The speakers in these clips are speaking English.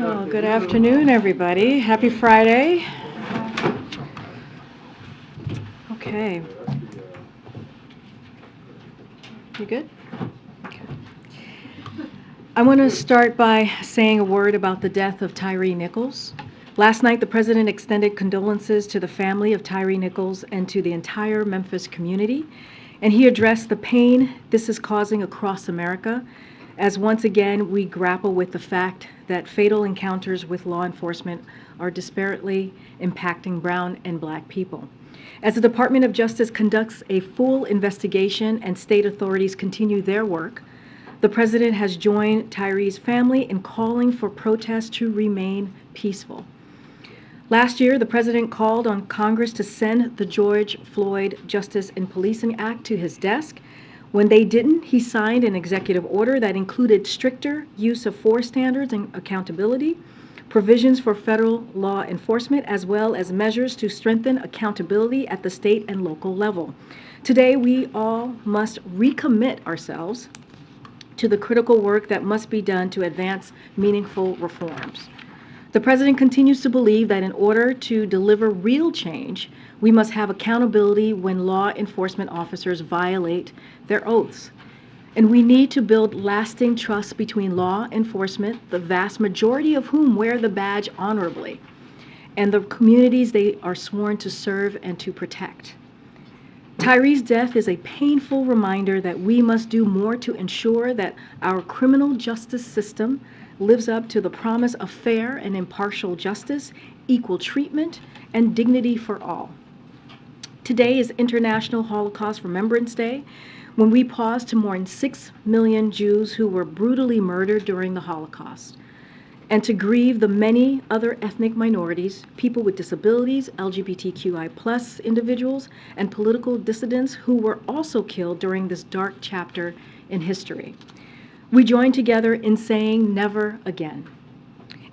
Well, good afternoon, everybody. Happy Friday. Okay. You good? Okay. I want to start by saying a word about the death of Tyre Nichols. Last night, the president extended condolences to the family of Tyre Nichols and to the entire Memphis community, and he addressed the pain this is causing across America, as once again we grapple with the fact that fatal encounters with law enforcement are disparately impacting brown and black people. As the Department of Justice conducts a full investigation and state authorities continue their work, the president has joined Tyre's family in calling for protests to remain peaceful. Last year, the president called on Congress to send the George Floyd Justice and Policing Act to his desk. When they didn't, he signed an executive order that included stricter use of force standards and accountability, provisions for federal law enforcement, as well as measures to strengthen accountability at the state and local level. Today, we all must recommit ourselves to the critical work that must be done to advance meaningful reforms. The president continues to believe that in order to deliver real change, we must have accountability when law enforcement officers violate their oaths. And we need to build lasting trust between law enforcement, the vast majority of whom wear the badge honorably, and the communities they are sworn to serve and to protect. Tyre's death is a painful reminder that we must do more to ensure that our criminal justice system lives up to the promise of fair and impartial justice, equal treatment, and dignity for all. Today is International Holocaust Remembrance Day, when we pause to mourn 6 million Jews who were brutally murdered during the Holocaust, and to grieve the many other ethnic minorities, people with disabilities, LGBTQI+ individuals, and political dissidents who were also killed during this dark chapter in history. We join together in saying never again.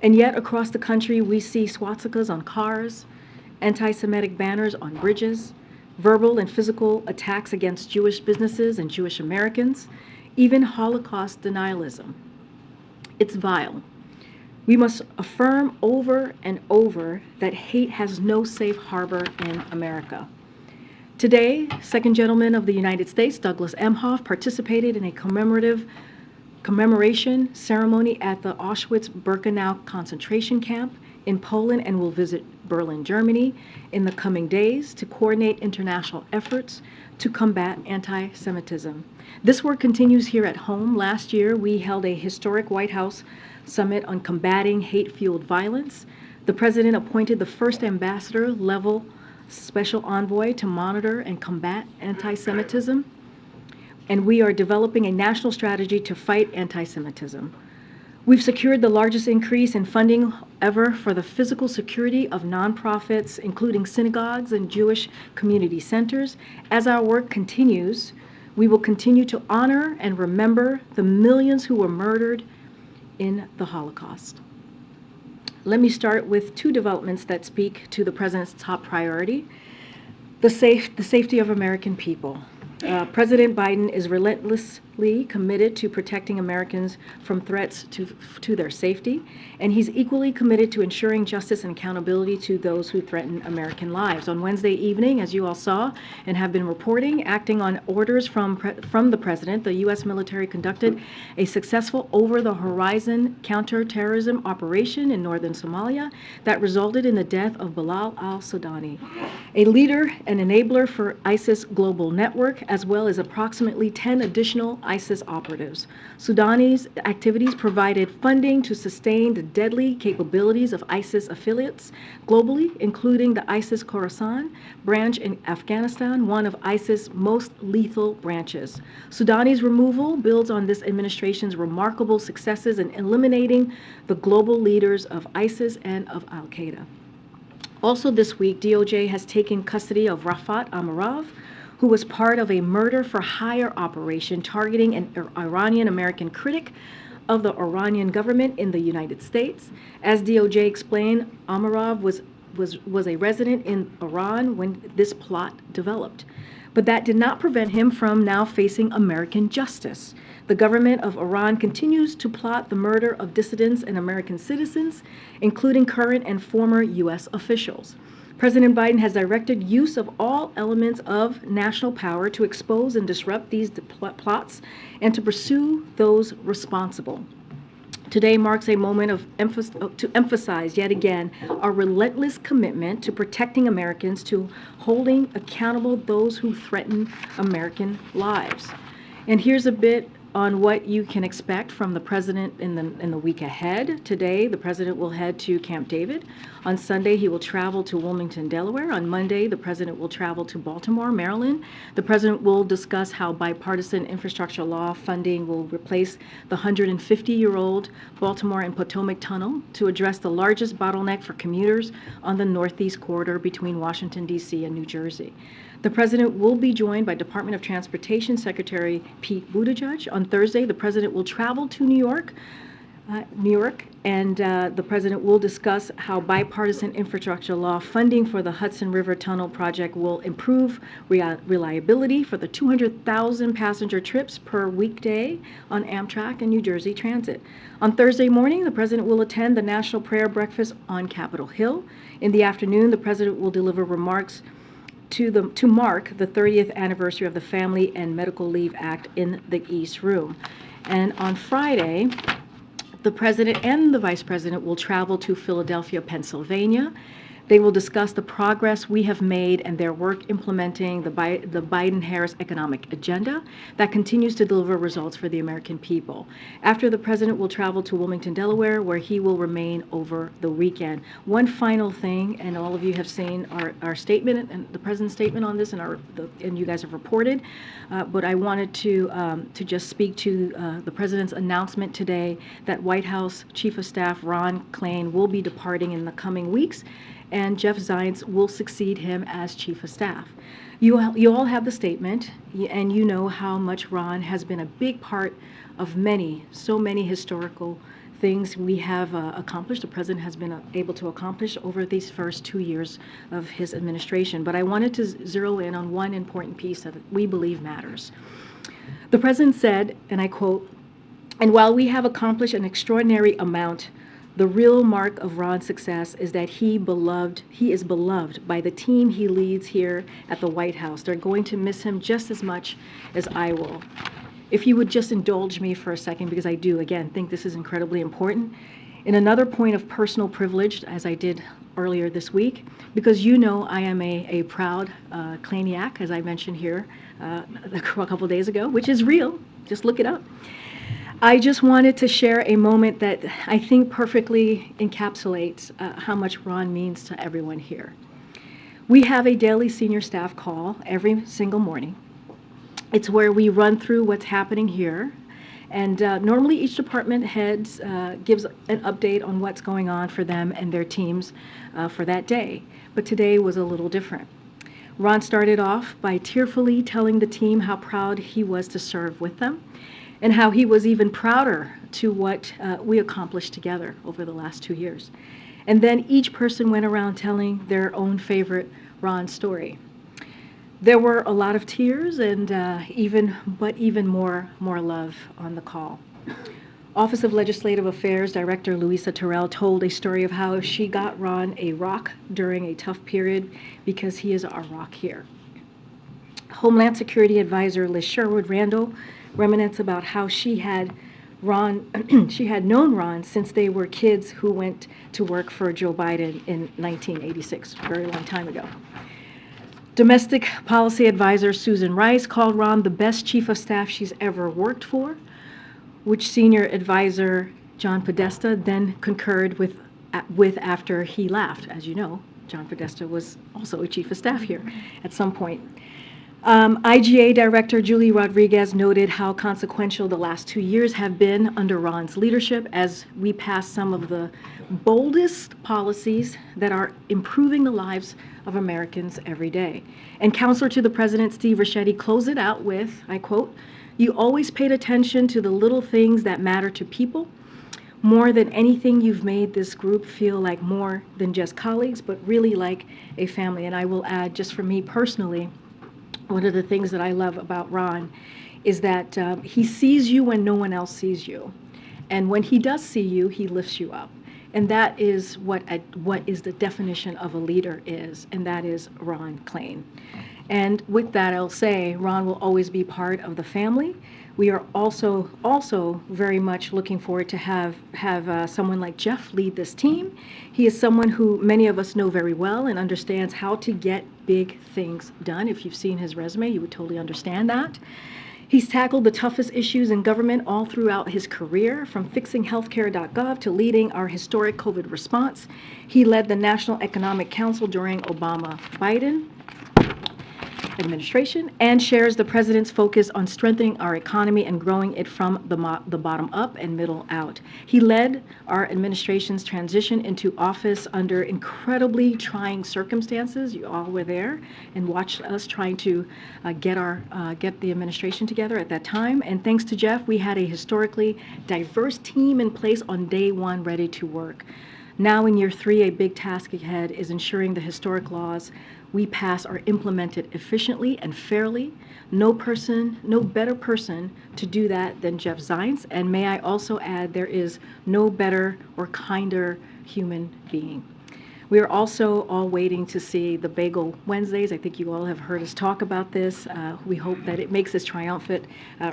And yet across the country, we see swastikas on cars, anti-Semitic banners on bridges, verbal and physical attacks against Jewish businesses and Jewish Americans, even Holocaust denialism. It's vile. We must affirm over and over that hate has no safe harbor in America. Today, Second Gentleman of the United States, Douglas Emhoff, participated in a commemoration ceremony at the Auschwitz-Birkenau concentration camp in Poland and will visit Berlin, Germany in the coming days to coordinate international efforts to combat anti-Semitism. This work continues here at home. Last year, we held a historic White House summit on combating hate-fueled violence. The president appointed the first ambassador-level special envoy to monitor and combat anti-Semitism, and we are developing a national strategy to fight anti-Semitism. We've secured the largest increase in funding ever for the physical security of nonprofits, including synagogues and Jewish community centers. As our work continues, we will continue to honor and remember the millions who were murdered in the Holocaust. Let me start with two developments that speak to the president's top priority: the safety of American people. President Biden is relentlessly committed to protecting Americans from threats to their safety, and he's equally committed to ensuring justice and accountability to those who threaten American lives. On Wednesday evening, as you all saw and have been reporting, acting on orders from the president, the U.S. military conducted a successful over-the-horizon counterterrorism operation in northern Somalia that resulted in the death of Bilal al-Sudani, a leader and enabler for ISIS global network, as well as approximately 10 additional ISIS operatives. Sudani's activities provided funding to sustain the deadly capabilities of ISIS affiliates globally, including the ISIS Khorasan branch in Afghanistan, one of ISIS' most lethal branches. Sudani's removal builds on this administration's remarkable successes in eliminating the global leaders of ISIS and of Al-Qaeda. Also this week, DOJ has taken custody of Rafat Amarav, who was part of a murder-for-hire operation targeting an Iranian-American critic of the Iranian government in the United States. As DOJ explained, Amarov was was a resident in Iran when this plot developed. But that did not prevent him from now facing American justice. The government of Iran continues to plot the murder of dissidents and American citizens, including current and former U.S. officials. President Biden has directed use of all elements of national power to expose and disrupt these plots and to pursue those responsible. Today marks a moment to emphasize yet again our relentless commitment to protecting Americans, to holding accountable those who threaten American lives. And here's a bit on what you can expect from the president in the week ahead. Today, the president will head to Camp David. On Sunday, he will travel to Wilmington, Delaware. On Monday, the president will travel to Baltimore, Maryland. The president will discuss how bipartisan infrastructure law funding will replace the 150-year-old Baltimore and Potomac Tunnel to address the largest bottleneck for commuters on the Northeast corridor between Washington, D.C. and New Jersey. The president will be joined by Department of Transportation Secretary Pete Buttigieg. On Thursday, the president will travel to New York, and the president will discuss how bipartisan infrastructure law funding for the Hudson River Tunnel project will improve reliability for the 200,000 passenger trips per weekday on Amtrak and New Jersey Transit. On Thursday morning, the president will attend the National Prayer Breakfast on Capitol Hill. In the afternoon, the president will deliver remarks to mark the 30th anniversary of the Family and Medical Leave Act in the East Room. And on Friday, the president and the vice president will travel to Philadelphia, Pennsylvania. They will discuss the progress we have made and their work implementing the Biden-Harris economic agenda that continues to deliver results for the American people. After, the president will travel to Wilmington, Delaware, where he will remain over the weekend. One final thing, and all of you have seen our statement and the president's statement on this, and you guys have reported, but I wanted to just speak to the president's announcement today that White House Chief of Staff Ron Klain will be departing in the coming weeks, and Jeff Zients will succeed him as Chief of Staff. You all have the statement, and you know how much Ron has been a big part of so many historical things we have accomplished, the president has been able to accomplish over these first 2 years of his administration. But I wanted to zero in on one important piece that we believe matters. The president said, and I quote, "And while we have accomplished an extraordinary amount, the real mark of Ron's success is that he is beloved by the team he leads here at the White House. They're going to miss him just as much as I will." If you would just indulge me for a second, because I do, again, think this is incredibly important. In another point of personal privilege, as I did earlier this week, because you know I am a proud Klainiac, as I mentioned here a couple days ago, which is real, just look it up. I just wanted to share a moment that I think perfectly encapsulates how much Ron means to everyone here. We have a daily senior staff call every single morning. It's where we run through what's happening here, and normally each department heads gives an update on what's going on for them and their teams for that day. But today was a little different. Ron started off by tearfully telling the team how proud he was to serve with them, and how he was even prouder to what we accomplished together over the last 2 years. And then each person went around telling their own favorite Ron story. There were a lot of tears and even more love on the call. Office of Legislative Affairs Director Louisa Terrell told a story of how she got Ron a rock during a tough period because he is our rock here. Homeland Security Advisor Liz Sherwood Randall reminiscence about how she had known Ron since they were kids who went to work for Joe Biden in 1986, a very long time ago. Domestic Policy Advisor Susan Rice called Ron the best chief of staff she's ever worked for, which Senior Advisor John Podesta then concurred with after he left. As you know, John Podesta was also a chief of staff here at some point. IGA Director Julie Rodriguez noted how consequential the last 2 years have been under Ron's leadership as we pass some of the boldest policies that are improving the lives of Americans every day. And Counselor to the President Steve Ricchetti closed it out with, I quote, "You always paid attention to the little things that matter to people. More than anything, you've made this group feel like more than just colleagues, but really like a family. And I will add, just for me personally, one of the things that I love about Ron is that he sees you when no one else sees you. And when he does see you, he lifts you up. And that is what is the definition of a leader is, and that is Ron Klain. And with that, I'll say Ron will always be part of the family. We are also very much looking forward to have someone like Jeff lead this team. He is someone who many of us know very well and understands how to get big things done. If you've seen his resume, you would totally understand that. He's tackled the toughest issues in government all throughout his career, from fixing healthcare.gov to leading our historic COVID response. He led the National Economic Council during Obama-Biden administration and shares the president's focus on strengthening our economy and growing it from the bottom up and middle out. He led our administration's transition into office under incredibly trying circumstances. You all were there and watched us trying to get the administration together at that time. And thanks to Jeff, we had a historically diverse team in place on day one, ready to work. Now in year 3, a big task ahead is ensuring the historic laws we pass are implemented efficiently and fairly. No better person to do that than Jeff Zients. And may I also add, there is no better or kinder human being. We are also all waiting to see the Bagel Wednesdays. I think you all have heard us talk about this. We hope that it makes its triumphant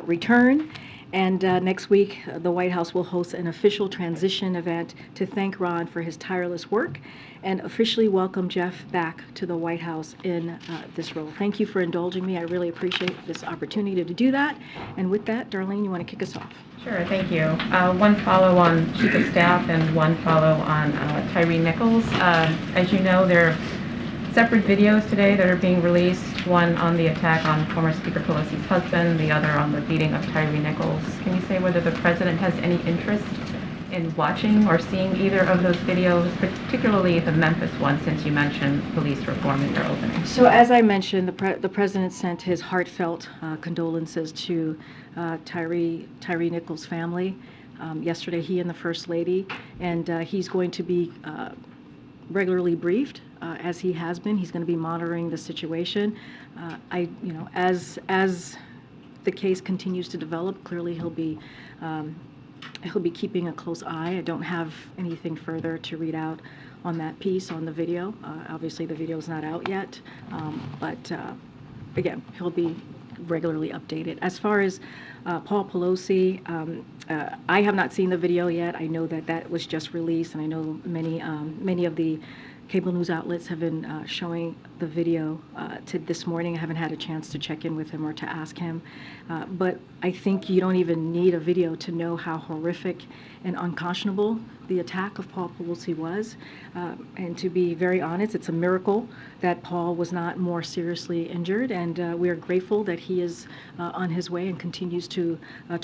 return. And next week, the White House will host an official transition event to thank Ron for his tireless work and officially welcome Jeff back to the White House in this role. Thank you for indulging me. I really appreciate this opportunity to do that. And with that, Darlene, you want to kick us off? Sure, thank you. One follow on Chief of Staff and one follow on Tyre Nichols. As you know, there are separate videos today that are being released, one on the attack on former Speaker Pelosi's husband, the other on the beating of Tyre Nichols. Can you say whether the President has any interest in watching or seeing either of those videos, particularly the Memphis one, since you mentioned police reform in your opening? So as I mentioned, the President sent his heartfelt condolences to Tyre Nichols' family yesterday, he and the First Lady, and he's going to be regularly briefed, as he has been. He's going to be monitoring the situation. As the case continues to develop, clearly he'll be keeping a close eye. I don't have anything further to read out on that piece on the video. Obviously, the video is not out yet, but again, he'll be regularly updated. As far as Paul Pelosi, I have not seen the video yet. I know that was just released, and I know many of the cable news outlets have been showing the video to this morning. I haven't had a chance to check in with him or to ask him, but I think you don't even need a video to know how horrific and unconscionable the attack of Paul Pelosi was. And to be very honest, it's a miracle that Paul was not more seriously injured, and we are grateful that he is on his way and continues to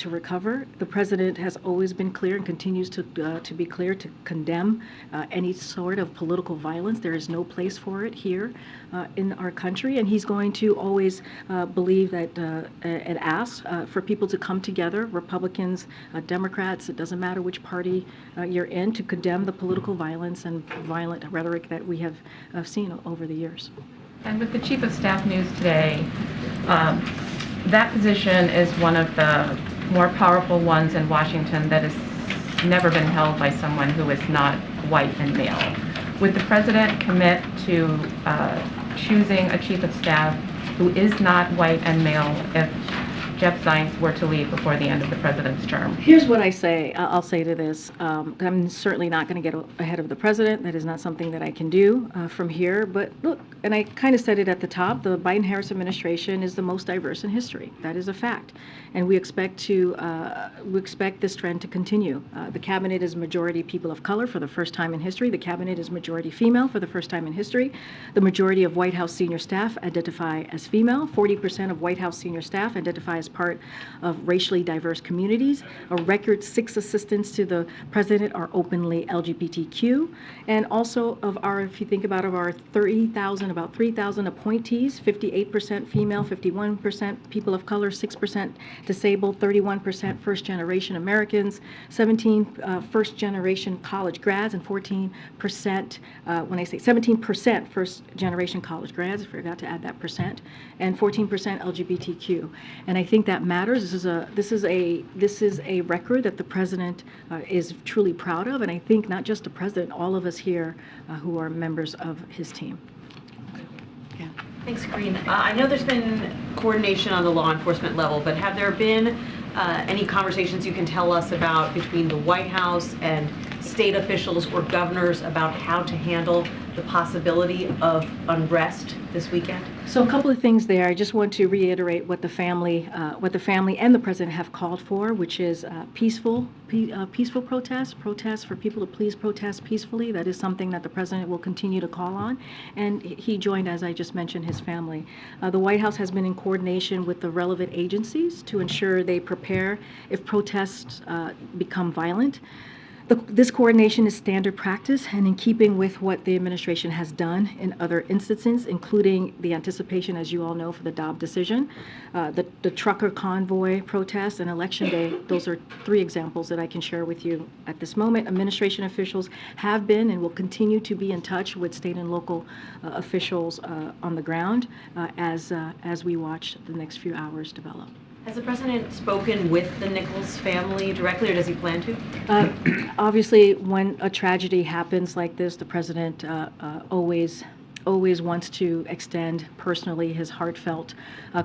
recover. The President has always been clear and continues to be clear to condemn any sort of political violence. There is no place for it here in our country, and he's going to always believe that and ask for people to come together, Republicans, Democrats, it doesn't matter which party you're in, to condemn the political violence and violent rhetoric that we have seen over the years. And with the Chief of Staff news today, that position is one of the more powerful ones in Washington that has never been held by someone who is not white and male. Would the President commit to choosing a Chief of Staff who is not white and male if Jeff Zients were to leave before the end of the President's term? Here's what I say. I'll say to this. I'm certainly not going to get ahead of the President. That is not something that I can do from here. But look, and I kind of said it at the top, the Biden-Harris administration is the most diverse in history. That is a fact. And we expect this trend to continue. The Cabinet is majority people of color for the first time in history. The Cabinet is majority female for the first time in history. The majority of White House senior staff identify as female. 40% of White House senior staff identify as as part of racially diverse communities. A record 6 assistants to the president are openly LGBTQ. And also if you think about our 30,000, about 3,000 appointees, 58% female, 51% people of color, 6% disabled, 31% first-generation Americans, 17 first-generation college grads, and 14%, when I say 17% first-generation college grads, I forgot to add that percent, and 14% LGBTQ. And I think that matters. This is a record that the president is truly proud of, and I think not just the president, all of us here who are members of his team. Yeah. Thanks, Karine. I know there's been coordination on the law enforcement level, but have there been any conversations you can tell us about between the White House and state officials or governors about how to handle the possibility of unrest this weekend? So a couple of things there. I just want to reiterate what the family and the president have called for, which is peaceful protests for people to please protest peacefully. That is something that the president will continue to call on. And he joined, as I just mentioned, his family. The White House has been in coordination with the relevant agencies to ensure they prepare if protests become violent. This coordination is standard practice and in keeping with what the administration has done in other instances, including the anticipation, as you all know, for the Dobbs decision, the trucker convoy protests, and Election Day. Those are 3 examples that I can share with you at this moment. Administration officials have been and will continue to be in touch with state and local officials on the ground as we watch the next few hours develop. Has the president spoken with the Nichols family directly, or does he plan to? Obviously, when a tragedy happens like this, the president always wants to extend personally his heartfelt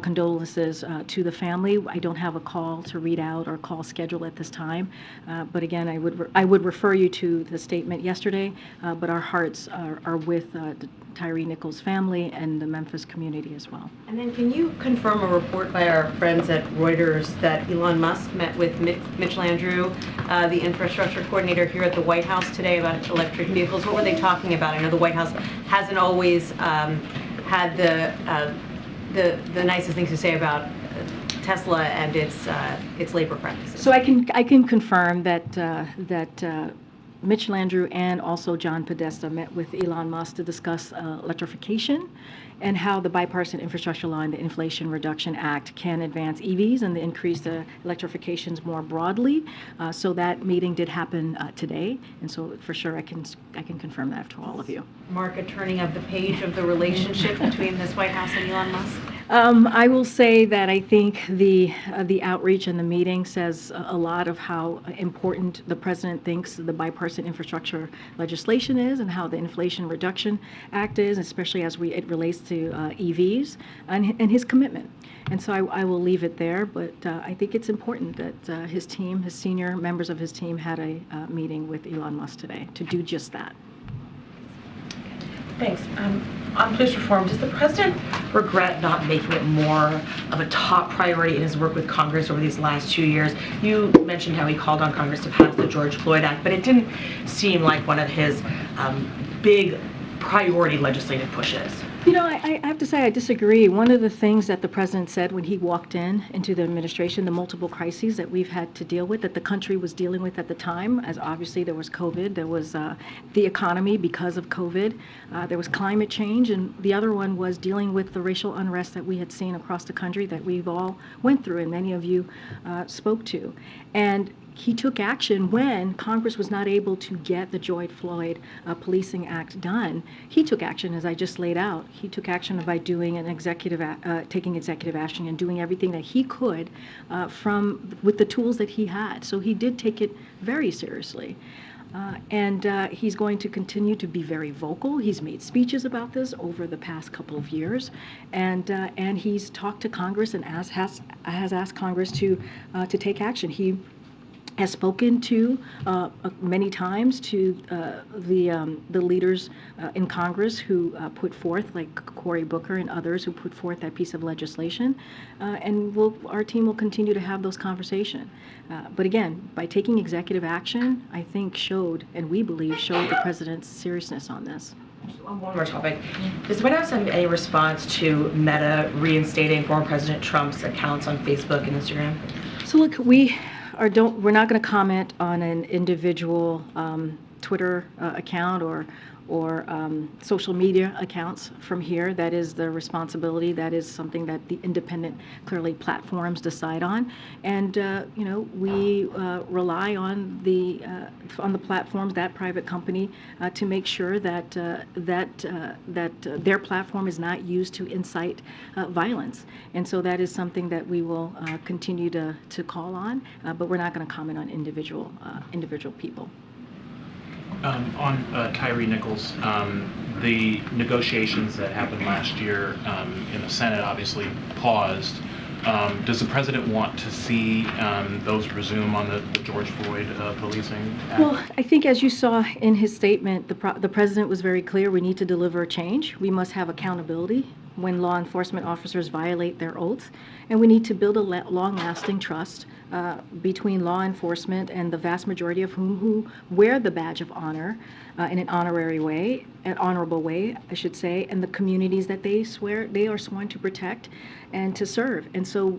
condolences to the family. I don't have a call to read out or call schedule at this time, but again, I would refer you to the statement yesterday. But our hearts are with Tyre Nichols' family and the Memphis community as well. And then can you confirm a report by our friends at Reuters that Elon Musk met with Mitch Landrieu, the infrastructure coordinator here at the White House today, about electric vehicles? What were they talking about? I know the White House hasn't always had the nicest things to say about Tesla and its labor practices. So I can confirm that Mitch Landrieu and also John Podesta met with Elon Musk to discuss electrification and how the Bipartisan Infrastructure Law and the Inflation Reduction Act can advance EVs and increase the electrifications more broadly. So that meeting did happen today, and so for sure I can confirm that to all of you. Mark, a turning of the page of the relationship between this White House and Elon Musk? I will say that I think the outreach and the meeting says a lot of how important the president thinks the bipartisan infrastructure legislation is and how the Inflation Reduction Act is, especially as it relates to EVs and his commitment. And so I will leave it there, but I think it's important that his team, his senior members of his team, had a meeting with Elon Musk today to do just that. Thanks. On police reform, does the president regret not making it more of a top priority in his work with Congress over these last 2 years? You mentioned how he called on Congress to pass the George Floyd Act, but it didn't seem like one of his big priority legislative pushes. You know, I have to say I disagree. One of the things that the president said when he walked into the administration, the multiple crises that we've had to deal with, that the country was dealing with at the time, as obviously there was COVID, there was the economy because of COVID, there was climate change, and the other one was dealing with the racial unrest that we had seen across the country that we've all went through and many of you spoke to. And he took action when Congress was not able to get the George Floyd Policing Act done. He took action, as I just laid out. He took action by doing taking executive action and doing everything that he could with the tools that he had. So he did take it very seriously. And he's going to continue to be very vocal. He's made speeches about this over the past couple of years, and he's talked to Congress and has asked Congress to take action. He has spoken to many times to the leaders in Congress who put forth, like Cory Booker and others who put forth that piece of legislation, and our team will continue to have those conversations. But again, by taking executive action, I think we believe showed the president's seriousness on this. On one more topic, does the White House have any response to Meta reinstating former President Trump's accounts on Facebook and Instagram? So look, we're not going to comment on an individual Twitter account or social media accounts from here. That is the responsibility. That is something that the independent, clearly, platforms decide on. And we rely on the platforms, that private company, to make sure that their platform is not used to incite violence. And so that is something that we will continue to call on, but we're not going to comment on individual people. On Tyre Nichols, the negotiations that happened last year in the Senate obviously paused. Does the president want to see those resume on the George Floyd policing act? Well, I think as you saw in his statement, the president was very clear. We need to deliver change. We must have accountability when law enforcement officers violate their oaths, and we need to build a long-lasting trust between law enforcement and the vast majority of who wear the badge of honor in an honorary way, an honorable way, I should say, and the communities that they are sworn to protect and to serve. And so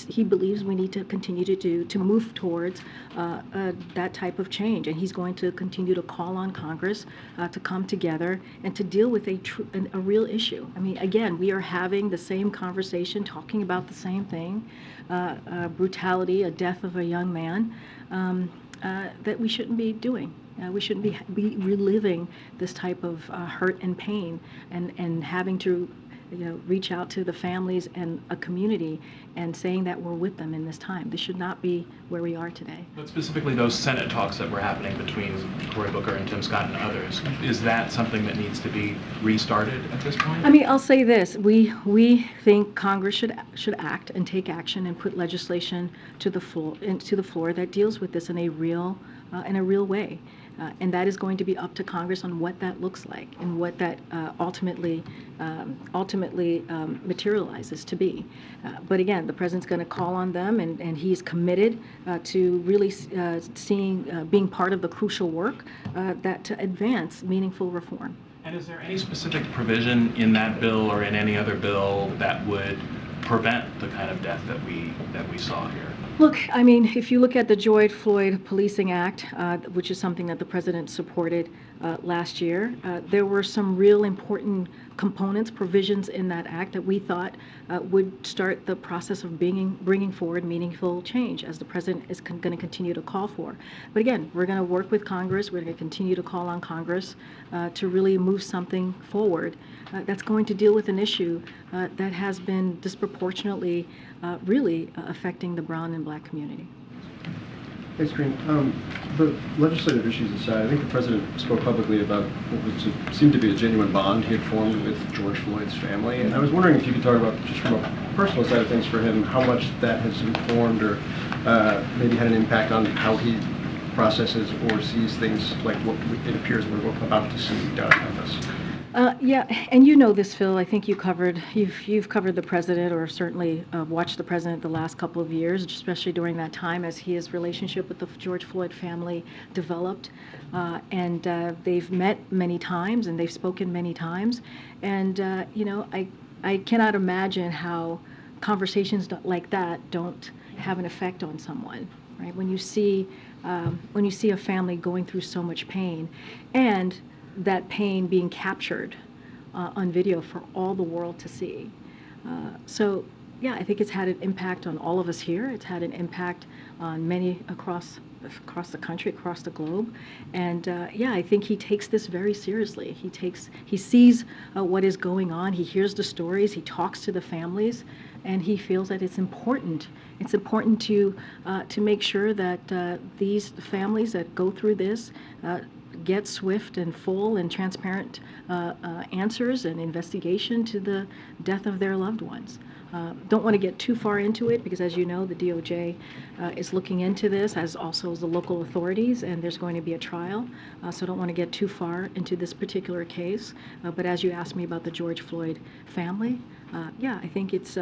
he believes we need to continue to move towards that type of change. And he's going to continue to call on Congress to come together and to deal with a real issue. I mean, again, we are having the same conversation, talking about the same thing, brutality, a death of a young man, that we shouldn't be doing. We shouldn't be reliving this type of hurt and pain and having to reach out to the families and a community and saying that we're with them in this time. This should not be where we are today. But specifically those Senate talks that were happening between Cory Booker and Tim Scott and others, is that something that needs to be restarted at this point? I mean, I'll say this. We think Congress should act and take action and put legislation to the floor that deals with this in a real way. And that is going to be up to Congress on what that looks like and what that ultimately materializes to be. But again, the president's going to call on them, and he's committed to really being part of the crucial work to advance meaningful reform. And is there any specific provision in that bill or in any other bill that would prevent the kind of death that we saw here? Look, I mean, if you look at the George Floyd Policing Act, which is something that the president supported last year, there were some real important components, provisions in that act that we thought would start the process of bringing forward meaningful change, as the president is going to continue to call for. But again, we're going to work with Congress. We're going to continue to call on Congress to really move something forward that's going to deal with an issue that has been disproportionately really affecting the brown and black community. Thanks, Karine. The legislative issues aside, I think the president spoke publicly about what seemed to be a genuine bond he had formed with George Floyd's family. And I was wondering if you could talk about, just from a personal side of things for him, how much that has informed or maybe had an impact on how he processes or sees things like what it appears we're about to see done on this. Yeah, and you know this, Phil. I think you've covered the president, or certainly watched the president the last couple of years, especially during that time as his relationship with the George Floyd family developed. And they've met many times and they've spoken many times. And I cannot imagine how conversations like that don't have an effect on someone, right? When you see a family going through so much pain, and that pain being captured on video for all the world to see. So yeah, I think it's had an impact on all of us here. It's had an impact on many across the country, across the globe. And yeah, I think he takes this very seriously. He sees what is going on. He hears the stories. He talks to the families, and he feels that it's important. It's important to make sure that these families that go through this get swift and full and transparent answers and investigation to the death of their loved ones. Don't want to get too far into it because, as you know, the DOJ is looking into this, as also as the local authorities, and there's going to be a trial. So don't want to get too far into this particular case. But as you asked me about the George Floyd family, yeah, I think it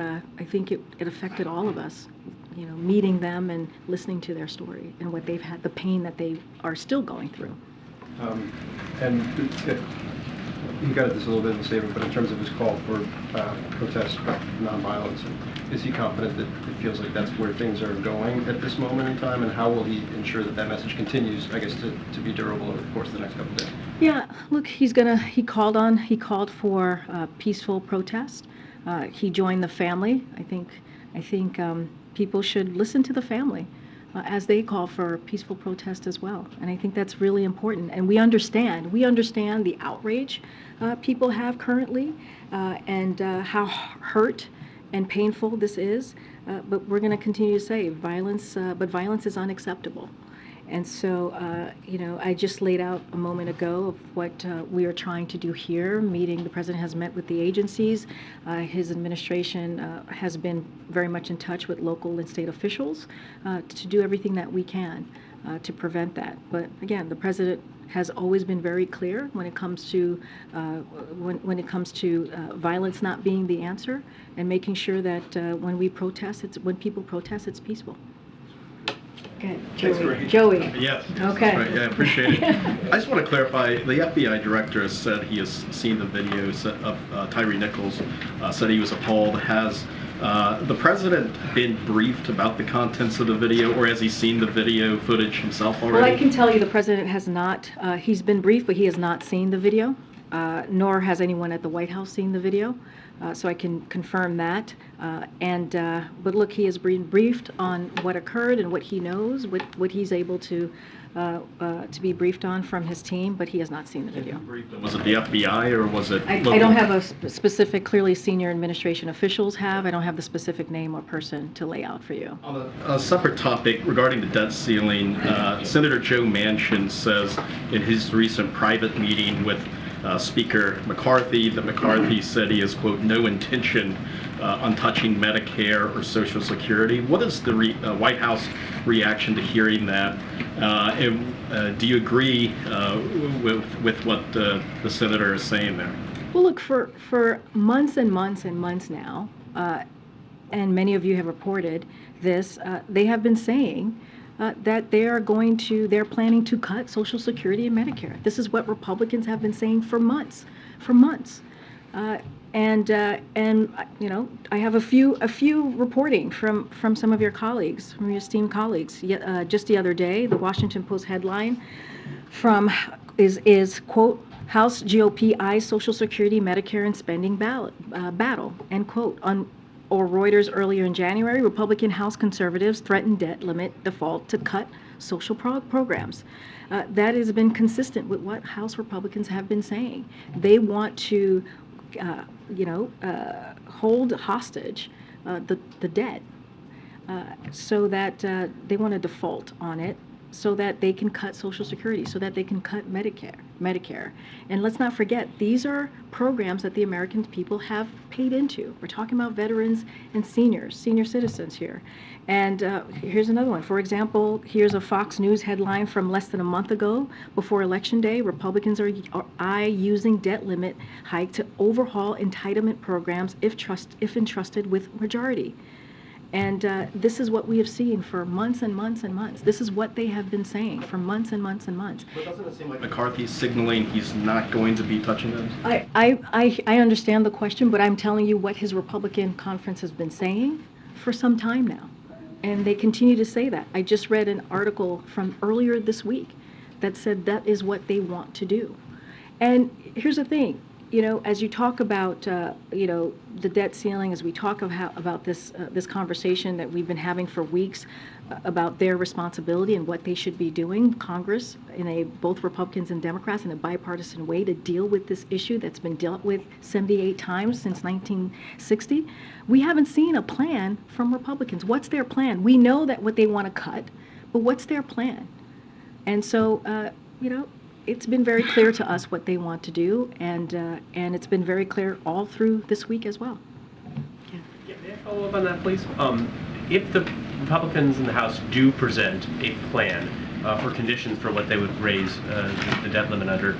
affected all of us. Meeting them and listening to their story and what they've had, the pain that they are still going through. And he got at this a little bit in the statement, but in terms of his call for protest, nonviolence, is he confident that it feels like that's where things are going at this moment in time, and how will he ensure that that message continues, I guess, to be durable over the course of the next couple of days? Yeah, look, he called for peaceful protest. He joined the family. I think people should listen to the family as they call for peaceful protest as well. And I think that's really important. And we understand the outrage people have currently, and how hurt and painful this is. But we're going to continue to say violence is unacceptable. And so, I just laid out a moment ago of what we are trying to do here. The president has met with the agencies. His administration has been very much in touch with local and state officials to do everything that we can to prevent that. But again, the president has always been very clear when it comes to violence not being the answer, and making sure that when people protest, it's peaceful. Okay, Joey. Yes. Okay. Right, yeah, I appreciate it. I just want to clarify, the FBI director has said he has seen the videos of Tyre Nichols, said he was appalled. Has the president been briefed about the contents of the video, or has he seen the video footage himself already? Well, I can tell you the president has not. He's been briefed, but he has not seen the video, nor has anyone at the White House seen the video. So I can confirm that. But look, he has been briefed on what occurred and what he knows, what he's able to be briefed on from his team, but he has not seen the video. Was it the FBI or was it? I don't have a specific, clearly senior administration officials have. I don't have the specific name or person to lay out for you. On a separate topic regarding the debt ceiling, Senator Joe Manchin says in his recent private meeting with Speaker McCarthy that McCarthy said he has, quote, no intention on touching Medicare or Social Security. What is the White House reaction to hearing that? And do you agree with what the senator is saying there? Well, look, for months and months and months now, and many of you have reported this, they have been saying that they're planning to cut Social Security and Medicare. This is what Republicans have been saying for months. And I have a few reporting from some of your colleagues, from your esteemed colleagues. Just the other day, the Washington Post headline is quote, House GOP eyes Social Security, Medicare, and spending battle, end quote. Or Reuters earlier in January, Republican House conservatives threatened debt limit default to cut social programs. That has been consistent with what House Republicans have been saying. They want to, hold hostage the debt so that they want to default on it, so that they can cut Social Security, so that they can cut Medicare. And let's not forget, these are programs that the American people have paid into. We're talking about veterans and senior citizens here. And here's another one. For example, here's a Fox News headline from less than a month ago. Before Election Day, Republicans are using debt limit hike to overhaul entitlement programs if entrusted with majority. And this is what we have seen for months and months and months. This is what they have been saying for months and months and months. But doesn't it seem like McCarthy's signaling he's not going to be touching them? I understand the question, but I'm telling you what his Republican conference has been saying for some time now. And they continue to say that. I just read an article from earlier this week that said that is what they want to do. And here's the thing. As you talk about, the debt ceiling, as we talk about this conversation that we've been having for weeks about their responsibility and what they should be doing, Congress, both Republicans and Democrats, in a bipartisan way to deal with this issue that's been dealt with 78 times since 1960, we haven't seen a plan from Republicans. What's their plan? We know that what they want to cut, but what's their plan? And so, it's been very clear to us what they want to do, and it's been very clear all through this week as well. Yeah, may I follow up on that, please? If the Republicans in the House do present a plan for conditions for what they would raise the debt limit under,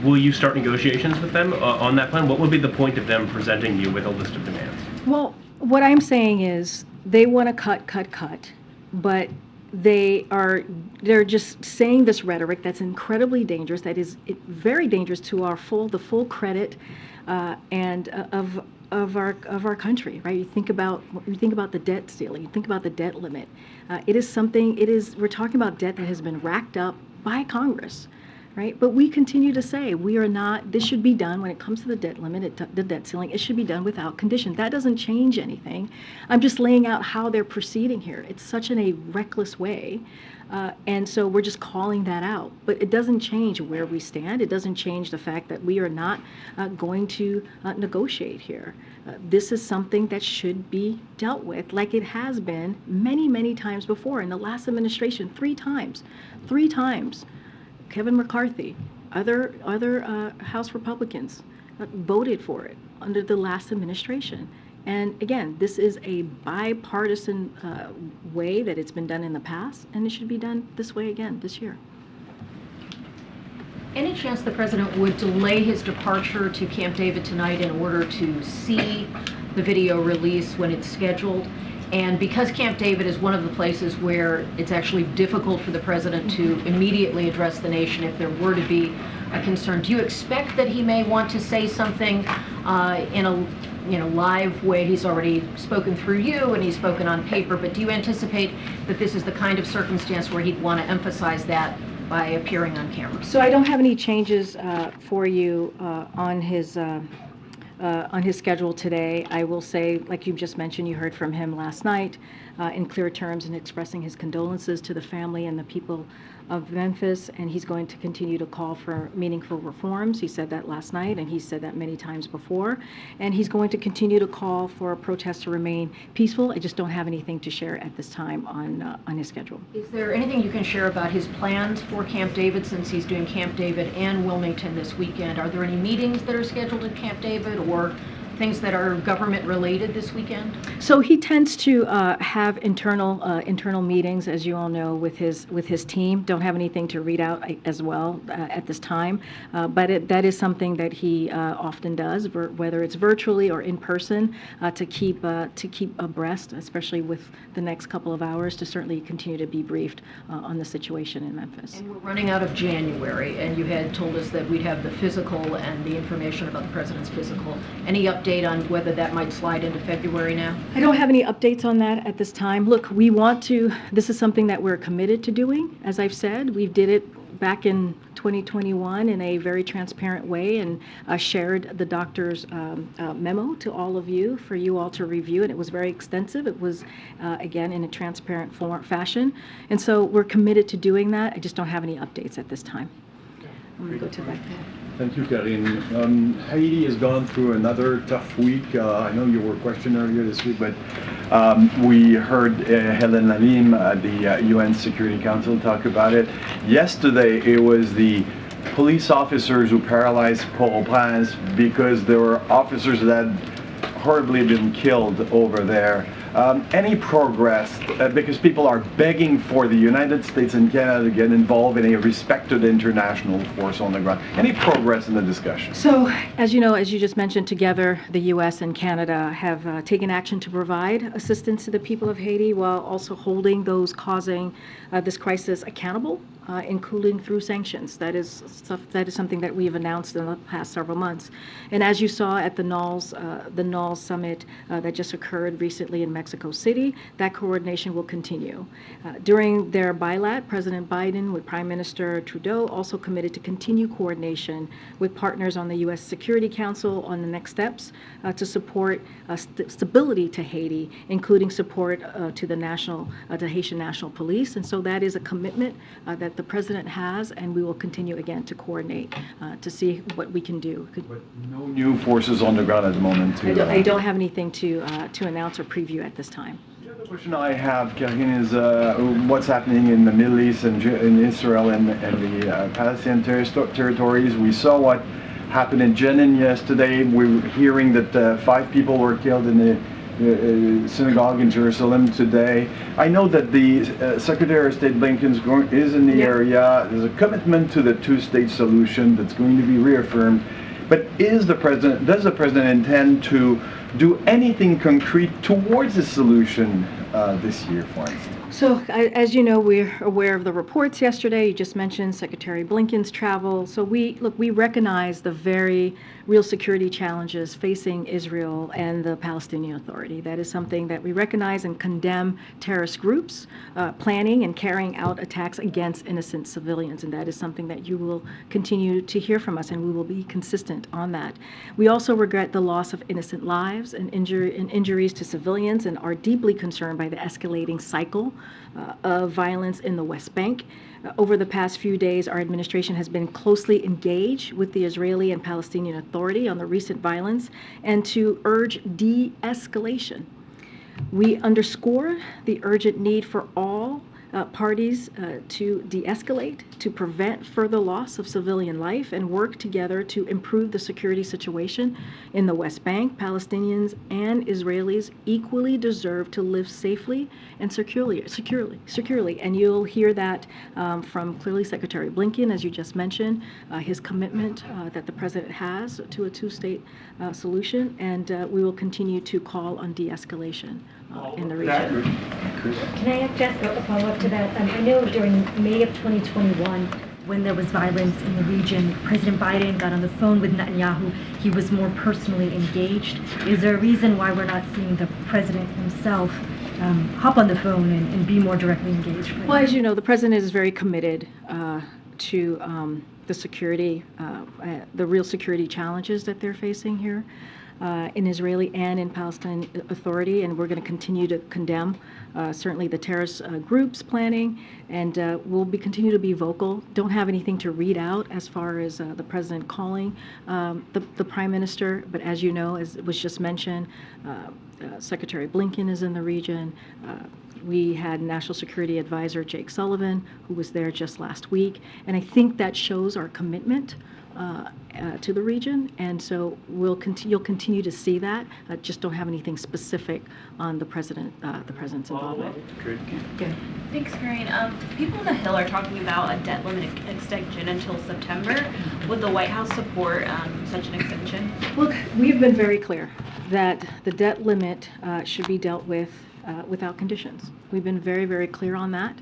will you start negotiations with them on that plan? What would be the point of them presenting you with a list of demands? Well, what I'm saying is they want to cut, but they're just saying this rhetoric that's incredibly dangerous, that is very dangerous to the full credit and of our country, right? You think about the debt ceiling, you think about the debt limit. We're talking about debt that has been racked up by Congress, right? But we continue to say this should be done when it comes to the debt limit, the debt ceiling, it should be done without condition. That doesn't change anything. I'm just laying out how they're proceeding here. It's such in a reckless way. And so we're just calling that out. But it doesn't change where we stand. It doesn't change the fact that we are not going to negotiate here. This is something that should be dealt with like it has been many, many times before. In the last administration, 3 times. Kevin McCarthy, other House Republicans voted for it under the last administration. And again, this is a bipartisan way that it's been done in the past, and it should be done this way again this year. Any chance the president would delay his departure to Camp David tonight in order to see the video release when it's scheduled? And because Camp David is one of the places where it's actually difficult for the president to immediately address the nation if there were to be a concern, do you expect that he may want to say something in a live way? He's already spoken through you and he's spoken on paper, but do you anticipate that this is the kind of circumstance where he'd want to emphasize that by appearing on camera? So I don't have any changes for you on his schedule today. I will say, like you just mentioned, you heard from him last night in clear terms and expressing his condolences to the family and the people of Memphis, and he's going to continue to call for meaningful reforms. He said that last night, and he said that many times before, and he's going to continue to call for protests to remain peaceful. I just don't have anything to share at this time on his schedule. Is there anything you can share about his plans for Camp David, since he's doing Camp David and Wilmington this weekend? Are there any meetings that are scheduled at Camp David or things that are government related this weekend? So he tends to have internal meetings, as you all know, with his team. Don't have anything to read out as well at this time, but that is something that he often does, whether it's virtually or in person, to keep abreast, especially with the next couple of hours, to certainly continue to be briefed on the situation in Memphis. And we're running out of January, and you had told us that we'd have the physical and the information about the president's physical. Any update on whether that might slide into February now? I don't have any updates on that at this time. Look, this is something that we're committed to doing. As I've said, we did it back in 2021 in a very transparent way and shared the doctor's memo to all of you for you all to review, and it was very extensive. It was, again, in a transparent fashion. And so we're committed to doing that. I just don't have any updates at this time. I'm going to go to the back there. Thank you, Karine. Haiti has gone through another tough week. I know you were questioned earlier this week, but we heard Hélène Lalim at the UN Security Council talk about it. Yesterday, it was the police officers who paralyzed Port-au-Prince because there were officers that had horribly been killed over there. Any progress, because people are begging for the United States and Canada to get involved in a respected international force on the ground. Any progress in the discussion? So, as you know, as you just mentioned, together the U.S. and Canada have taken action to provide assistance to the people of Haiti while also holding those causing this crisis accountable, including through sanctions. That is something that we have announced in the past several months. And as you saw at the NALS summit that just occurred recently in Mexico City, that coordination will continue. During their bilat, President Biden with Prime Minister Trudeau also committed to continue coordination with partners on the U.S. Security Council on the next steps to support stability to Haiti, including support to the Haitian National Police. And so that is a commitment that the President has, and we will continue again to coordinate to see what we can do. But no new forces on the ground at the moment. I don't have anything to announce or preview at this time. The other question I have, Karine, is what's happening in the Middle East and in Israel and the Palestinian territories. We saw what happened in Jenin yesterday. We were hearing that 5 people were killed in the synagogue in Jerusalem today. I know that the Secretary of State Blinken is in the area. There's a commitment to the 2-state solution that's going to be reaffirmed. But does the President intend to do anything concrete towards a solution this year, for instance? So, as you know, we're aware of the reports yesterday. You just mentioned Secretary Blinken's travel. So we recognize the very real security challenges facing Israel and the Palestinian Authority. That is something that we recognize and condemn terrorist groups planning and carrying out attacks against innocent civilians. And that is something that you will continue to hear from us, and we will be consistent on that. We also regret the loss of innocent lives and injuries to civilians, and are deeply concerned by the escalating cycle of violence in the West Bank. Over the past few days, our administration has been closely engaged with the Israeli and Palestinian Authority on the recent violence and to urge de-escalation. We underscore the urgent need for all parties to de-escalate, to prevent further loss of civilian life, and work together to improve the security situation in the West Bank. Palestinians and Israelis equally deserve to live safely and securely. And you'll hear that from clearly Secretary Blinken, as you just mentioned, his commitment that the president has to a two-state solution, and we will continue to call on de-escalation in the region. Can I just a follow-up to that? I know during May of 2021, when there was violence in the region, President Biden got on the phone with Netanyahu. He was more personally engaged. Is there a reason why we're not seeing the president himself hop on the phone and be more directly engaged? Well, as you know, the president is very committed to the security, the real security challenges that they're facing here in Israeli and in Palestinian Authority, and we're going to continue to condemn certainly the terrorist groups planning, and we'll continue to be vocal. Don't have anything to read out as far as the president calling the prime minister, but as you know, as was just mentioned, Secretary Blinken is in the region. We had National Security Advisor Jake Sullivan, who was there just last week, and I think that shows our commitment to the region, and so you'll continue to see that. Just don't have anything specific on the president's involvement. Good. Thanks, Karine. People on the Hill are talking about a debt limit extension until September. Would the White House support such an extension? Look, we've been very clear that the debt limit should be dealt with without conditions. We've been very, very clear on that,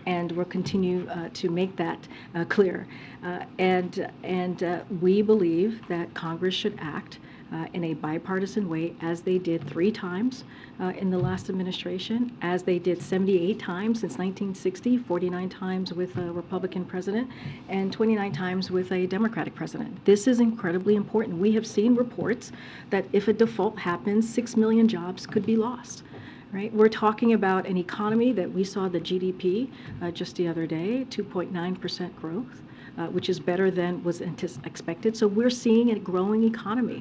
and we'll continue to make that clear. And we believe that Congress should act in a bipartisan way, as they did 3 times in the last administration, as they did 78 times since 1960, 49 times with a Republican president, and 29 times with a Democratic president. This is incredibly important. We have seen reports that if a default happens, 6 million jobs could be lost. Right? We're talking about an economy that we saw the GDP just the other day, 2.9% growth, which is better than was expected. So we're seeing a growing economy.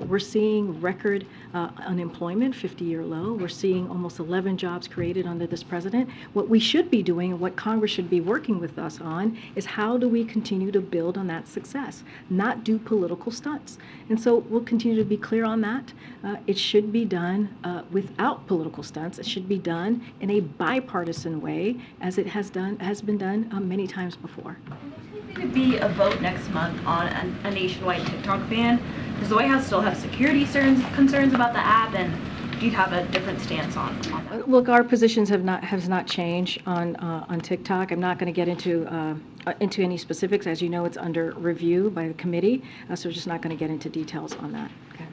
We're seeing record unemployment, 50-year low. We're seeing almost 11 jobs created under this president. What we should be doing, and what Congress should be working with us on, is how do we continue to build on that success, not do political stunts. And so we'll continue to be clear on that. It should be done without political stunts. It should be done in a bipartisan way, as it has been done many times before. There could be a vote next month on a nationwide TikTok ban. Does the White House still have security concerns about the app, and do you have a different stance on that? Look, our positions have not changed on TikTok. I'm not going to get into any specifics. As you know, it's under review by the committee, so we're just not going to get into details on that. Okay.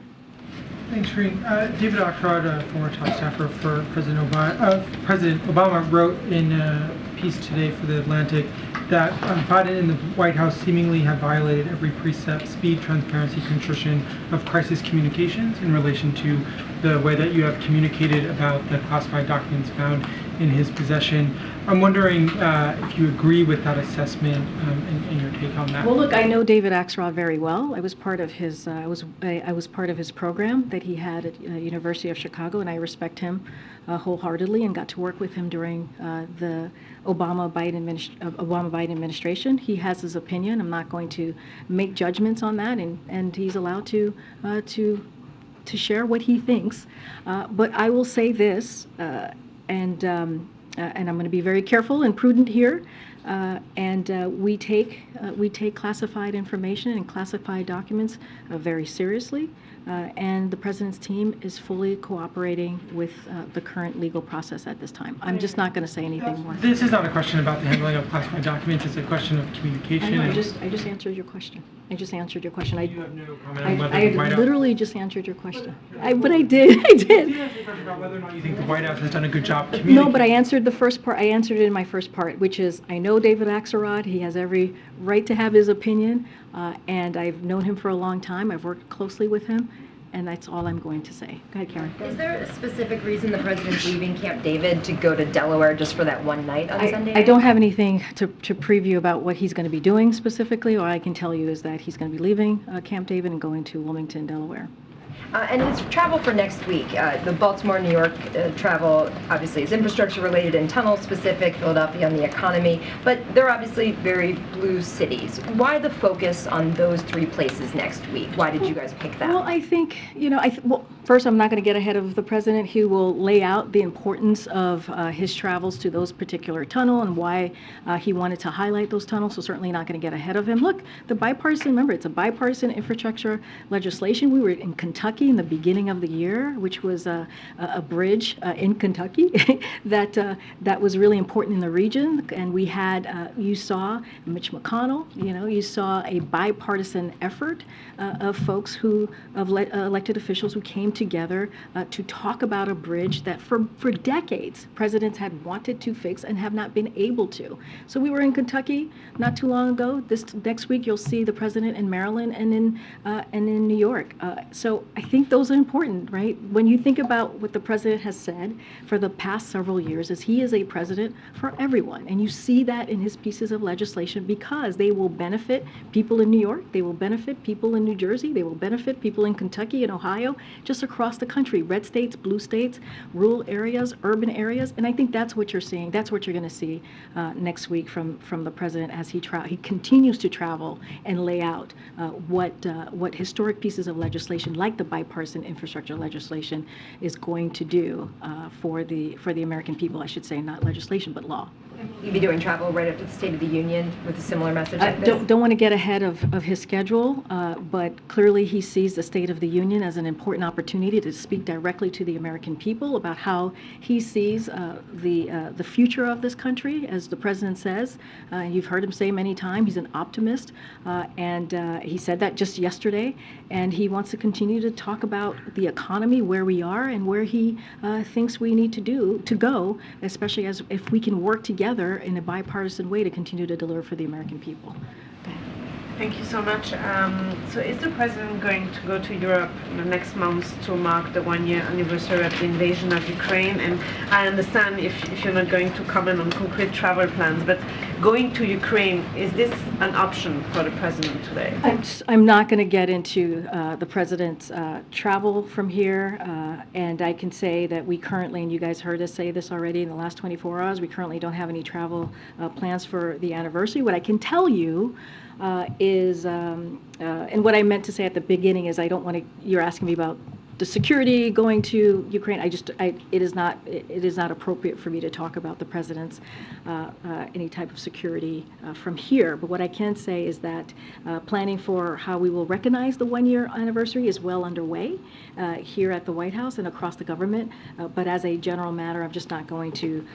Thanks, Karine. David Axelrod, a former top staffer for President Obama, wrote in a piece today for The Atlantic that Biden and the White House seemingly have violated every precept, speed, transparency, contrition of crisis communications in relation to the way that you have communicated about the classified documents found in his possession. I'm wondering if you agree with that assessment and your take on that. Well, look, I know David Axelrod very well. I was part of his I was part of his program that he had at University of Chicago, and I respect him wholeheartedly, and got to work with him during the Obama-Biden administration. He has his opinion. I'm not going to make judgments on that, and he's allowed to share what he thinks. But I will say this, and I'm going to be very careful and prudent here. And we take classified information and classified documents very seriously. And the President's team is fully cooperating with the current legal process at this time. I'm just not going to say anything more. This is not a question about the handling of classified documents. It's a question of communication. I just answered your question. I just answered your question. You have no comment on whether I the White House... literally just answered your question. But I did. I did. You asked me a question about whether or not you think the White House has done a good job communicating. No, but I answered the first part. I answered it in my first part, which is I know David Axelrod. He has every right to have his opinion, and I've known him for a long time. I've worked closely with him, and that's all I'm going to say. Go ahead, Karen. Is there a specific reason the president's leaving Camp David to go to Delaware just for that one night on Sunday? I don't have anything to preview about what he's going to be doing specifically. All I can tell you is that he's going to be leaving Camp David and going to Wilmington, Delaware. And his travel for next week, the Baltimore, New York travel obviously is infrastructure related and tunnel specific, Philadelphia on the economy, but they're obviously very blue cities. Why the focus on those three places next week? Why did you guys pick that? Well, I think, well, first, I'm not going to get ahead of the president. He will lay out the importance of his travels to those particular tunnel and why he wanted to highlight those tunnels, so certainly not going to get ahead of him. Look, the bipartisan, remember, it's a bipartisan infrastructure legislation. We were in Kentucky in the beginning of the year, which was a bridge in Kentucky that was really important in the region. And we had, you saw Mitch McConnell, you saw a bipartisan effort of folks of elected officials who came together to talk about a bridge that for decades presidents had wanted to fix and have not been able to. So we were in Kentucky not too long ago. This next week you'll see the president in Maryland and in New York. So I think those are important, right? When you think about what the president has said for the past several years, is he is a president for everyone. And you see that in his pieces of legislation because they will benefit people in New York, they will benefit people in New Jersey, they will benefit people in Kentucky and Ohio, just across the country, red states, blue states, rural areas, urban areas. And I think that's what you're seeing. That's what you're going to see next week from the president as he continues to travel and lay out what historic pieces of legislation like the bipartisan infrastructure legislation is going to do for the American people, I should say, not legislation, but law. You'll be doing travel right after the State of the Union with a similar message like this? Don't want to get ahead of his schedule, but clearly he sees the State of the Union as an important opportunity to speak directly to the American people about how he sees the future of this country. As the president says, you've heard him say many times, he's an optimist, and he said that just yesterday, and he wants to continue to talk about the economy, where we are, and where he thinks we need to go, especially as if we can work together in a bipartisan way to continue to deliver for the American people. Thank you so much. So is the president going to go to Europe next month to mark the one-year anniversary of the invasion of Ukraine? And I understand if you're not going to comment on concrete travel plans, but going to Ukraine, is this an option for the president today? I'm not going to get into the president's travel from here, and I can say that we currently, and you guys heard us say this already in the last 24 hours, we currently don't have any travel plans for the anniversary. What I can tell you is, and what I meant to say at the beginning is I don't want to, you're asking me about the security going to Ukraine. It is not appropriate for me to talk about the president's any type of security from here. But what I can say is that planning for how we will recognize the one-year anniversary is well underway here at the White House and across the government. But as a general matter, I'm just not going to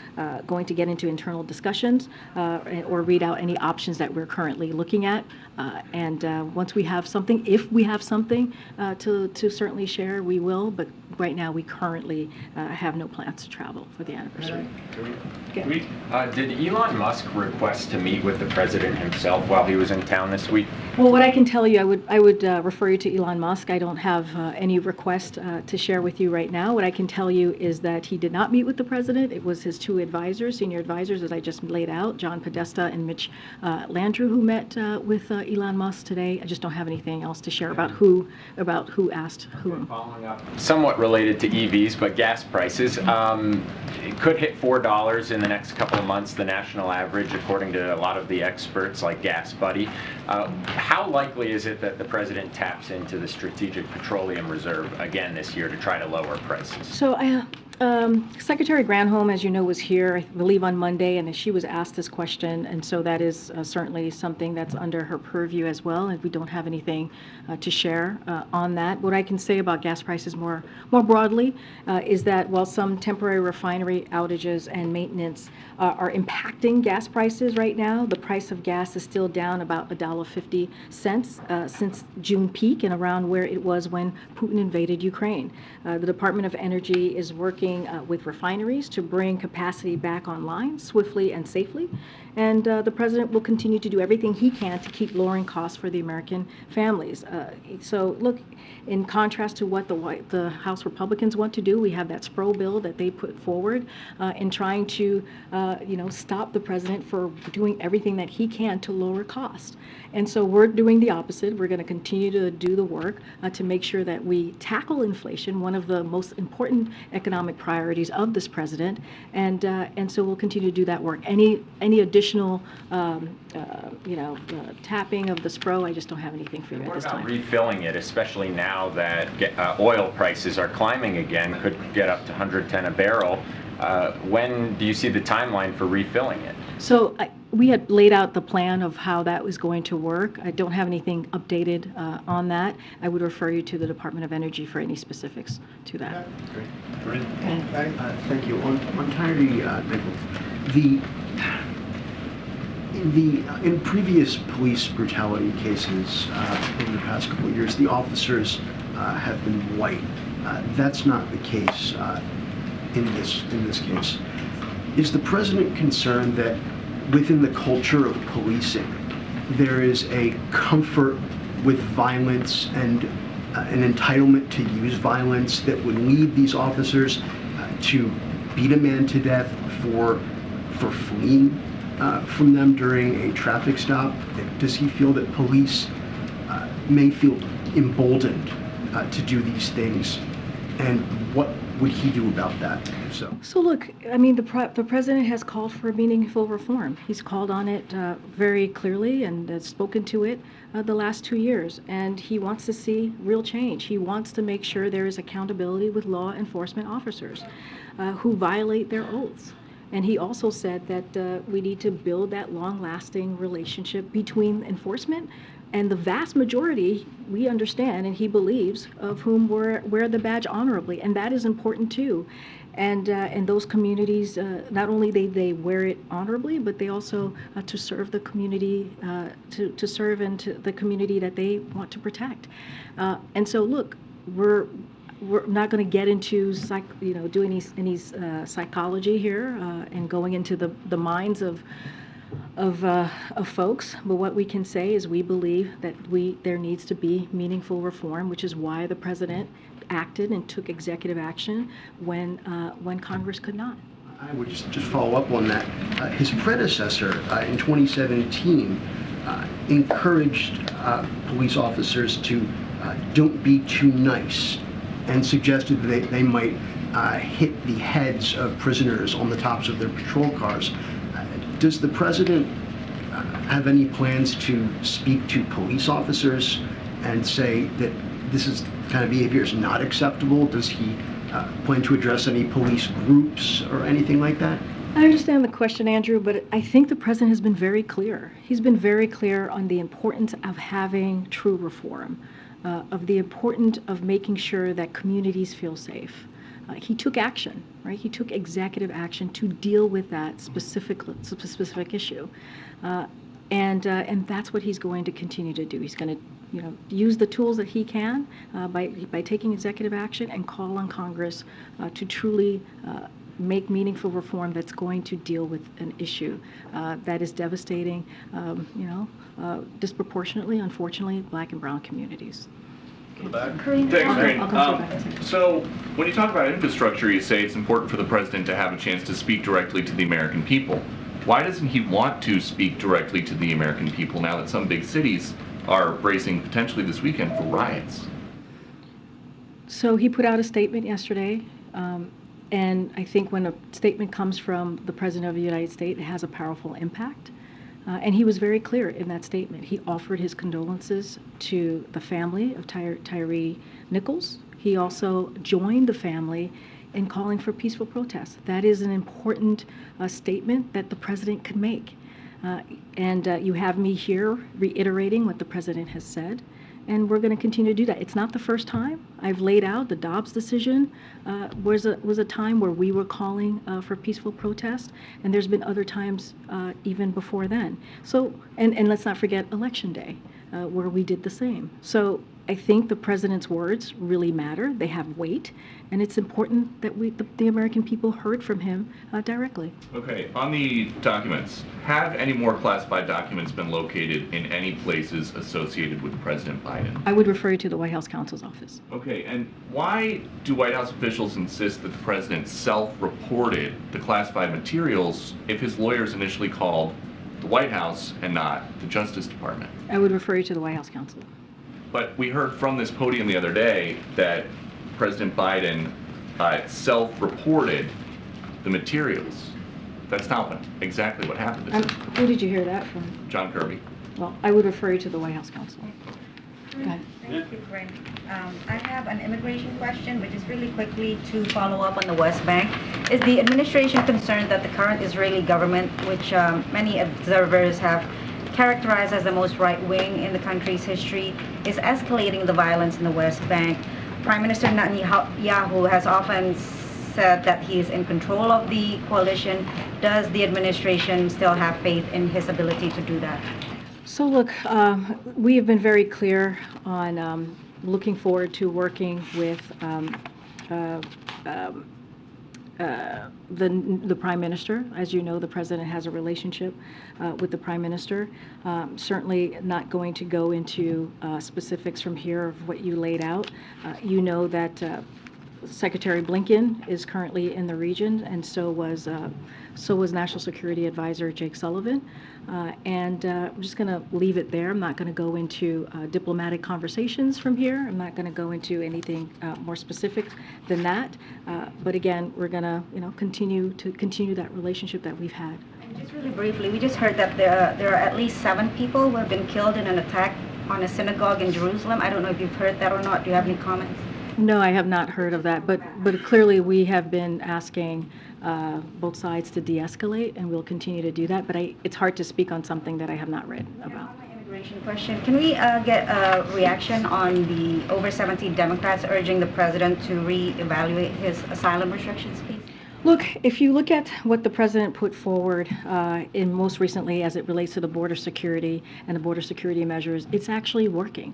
get into internal discussions or read out any options that we're currently looking at. And once we have something, if we have something to certainly share, we will, but right now we currently have no plans to travel for the anniversary. Did Elon Musk request to meet with the president himself while he was in town this week? Well, what I can tell you, I would refer you to Elon Musk. I don't have any request to share with you right now. What I can tell you is that he did not meet with the president. It was his two advisors, senior advisors, as I just laid out, John Podesta and Mitch Landrieu, who met with Elon Musk today. I just don't have anything else to share about who asked whom. Following up, somewhat related to EVs, but gas prices. It could hit $4 in the next couple of months, the national average, according to a lot of the experts like Gas Buddy. How likely is it that the president taps into the Strategic Petroleum Reserve again this year to try to lower prices? So Secretary Granholm, as you know, was here, I believe, on Monday, and she was asked this question, and so that is certainly something that's under her purview as well, and we don't have anything to share on that. What I can say about gas prices more broadly is that while some temporary refinery outages and maintenance are impacting gas prices right now, the price of gas is still down about $1.50 since June peak and around where it was when Putin invaded Ukraine. The Department of Energy is working with refineries to bring capacity back online swiftly and safely. And the president will continue to do everything he can to keep lowering costs for the American families. So look, in contrast to what the House Republicans want to do, we have that SPRO bill that they put forward in trying to, stop the president for doing everything that he can to lower costs. And so we're doing the opposite. We're going to continue to do the work to make sure that we tackle inflation, one of the most important economic priorities of this president, and so we'll continue to do that work. Any additional, tapping of the SPRO, I just don't have anything for you at this time. What about refilling it, especially now that oil prices are climbing again, could get up to 110 a barrel? When do you see the timeline for refilling it? So we had laid out the plan of how that was going to work. I don't have anything updated on that. I would refer you to the Department of Energy for any specifics to that. Great. Thank you. On Tyre Nichols, in previous police brutality cases over the past couple of years, the officers have been white. That's not the case in this case. Is the president concerned that within the culture of policing, there is a comfort with violence and an entitlement to use violence that would lead these officers to beat a man to death for fleeing from them during a traffic stop? Does he feel that police may feel emboldened to do these things? And what would he do about that? So look, I mean, the president has called for meaningful reform. He's called on it very clearly and has spoken to it the last 2 years. And he wants to see real change. He wants to make sure there is accountability with law enforcement officers who violate their oaths. And he also said that we need to build that long-lasting relationship between enforcement and the vast majority, we understand, and he believes, of whom wear the badge honorably, and that is important too. And those communities, not only they wear it honorably, but they also to serve the community, to serve into the community that they want to protect. And so, look, we're not going to get into doing any psychology here and going into the minds of folks, but what we can say is we believe that there needs to be meaningful reform, which is why the president acted and took executive action when Congress could not. I would just follow up on that. His predecessor in 2017 encouraged police officers to don't be too nice and suggested that they might hit the heads of prisoners on the tops of their patrol cars. Does the president have any plans to speak to police officers and say that this kind of behavior is not acceptable? Does he plan to address any police groups or anything like that? I understand the question, Andrew, but I think the president has been very clear. He's been very clear on the importance of having true reform, of the importance of making sure that communities feel safe. He took action, right? He took executive action to deal with that specific issue, and that's what he's going to continue to do. He's going to, use the tools that he can by taking executive action and call on Congress to truly make meaningful reform that's going to deal with an issue that is devastating, disproportionately, unfortunately, Black and brown communities. Thanks, Karine. So when you talk about infrastructure, you say it's important for the president to have a chance to speak directly to the American people. Why doesn't he want to speak directly to the American people now that some big cities are bracing potentially this weekend for riots? So he put out a statement yesterday, and I think when a statement comes from the President of the United States, it has a powerful impact. And he was very clear in that statement. He offered his condolences to the family of Tyre Nichols. He also joined the family in calling for peaceful protests. That is an important statement that the president could make. And you have me here reiterating what the president has said, and we're going to continue to do that. It's not the first time. I've laid out the Dobbs decision was a time where we were calling for peaceful protest, and there's been other times even before then. So, and let's not forget Election Day, where we did the same. So I think the president's words really matter. They have weight, and it's important that the American people heard from him directly. Okay, on the documents, have any more classified documents been located in any places associated with President Biden? I would refer you to the White House counsel's office. Okay, and why do White House officials insist that the president self-reported the classified materials if his lawyers initially called the White House and not the Justice Department? I would refer you to the White House counsel. But we heard from this podium the other day that President Biden self-reported the materials. That's not exactly what happened. Who did you hear that from? John Kirby. Well, I would refer you to the White House counsel. Go ahead. Thank you, Karine. I have an immigration question, which is really quickly to follow up on the West Bank. Is the administration concerned that the current Israeli government, which many observers have characterized as the most right-wing in the country's history, is escalating the violence in the West Bank? Prime Minister Netanyahu has often said that he is in control of the coalition. Does the administration still have faith in his ability to do that? So look, we have been very clear on looking forward to working with the Prime Minister. As you know, the President has a relationship with the Prime Minister. Certainly not going to go into specifics from here of what you laid out. You know that Secretary Blinken is currently in the region, and so was National Security Advisor Jake Sullivan. And I'm just going to leave it there. I'm not going to go into diplomatic conversations from here. I'm not going to go into anything more specific than that. But again, we're going to, continue that relationship that we've had. And just really briefly, we just heard that there are at least 7 people who have been killed in an attack on a synagogue in Jerusalem. I don't know if you've heard that or not. Do you have any comments? No, I have not heard of that, but clearly we have been asking both sides to de-escalate, and we'll continue to do that, but it's hard to speak on something that I have not read about. Immigration question. Can we get a reaction on the over 70 Democrats urging the president to re-evaluate his asylum restrictions, please? Look, if you look at what the president put forward in most recently as it relates to the border security and the border security measures, it's actually working.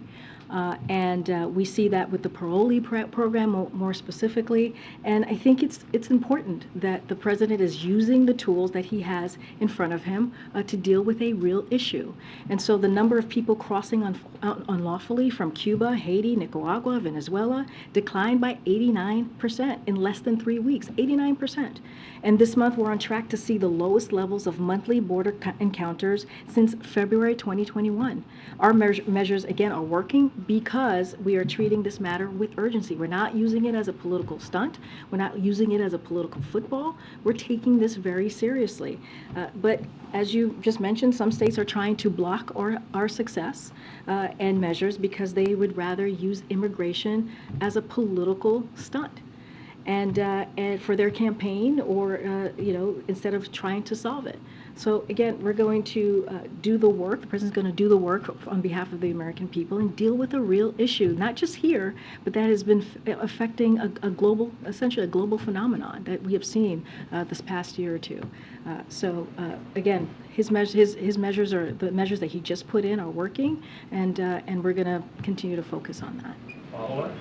And we see that with the parolee program more specifically. And I think it's important that the president is using the tools that he has in front of him to deal with a real issue. And so the number of people crossing unlawfully from Cuba, Haiti, Nicaragua, Venezuela declined by 89% in less than 3 weeks, 89%. And this month we're on track to see the lowest levels of monthly border encounters since February 2021. Our measures, again, are working because we are treating this matter with urgency. We're not using it as a political stunt. We're not using it as a political football. We're taking this very seriously. But as you just mentioned, some states are trying to block our success and measures because they would rather use immigration as a political stunt. And for their campaign, or instead of trying to solve it. So again, we're going to do the work. The president's going to do the work on behalf of the American people and deal with a real issue, not just here, but that has been affecting a global, essentially a global phenomenon that we have seen this past year or two. So again, his measures are the measures that he just put in are working, and we're going to continue to focus on that. Follow-up?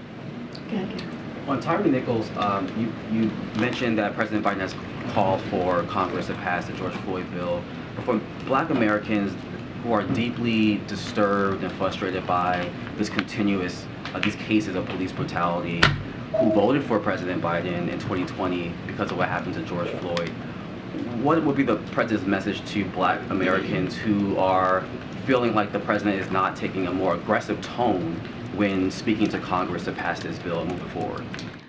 On Tyre Nichols, you mentioned that President Biden has called for Congress to pass the George Floyd bill. But for Black Americans who are deeply disturbed and frustrated by this continuous, these cases of police brutality, who voted for President Biden in 2020 because of what happened to George Floyd, what would be the president's message to Black Americans who are feeling like the president is not taking a more aggressive tone when speaking to Congress to pass this bill and move it forward?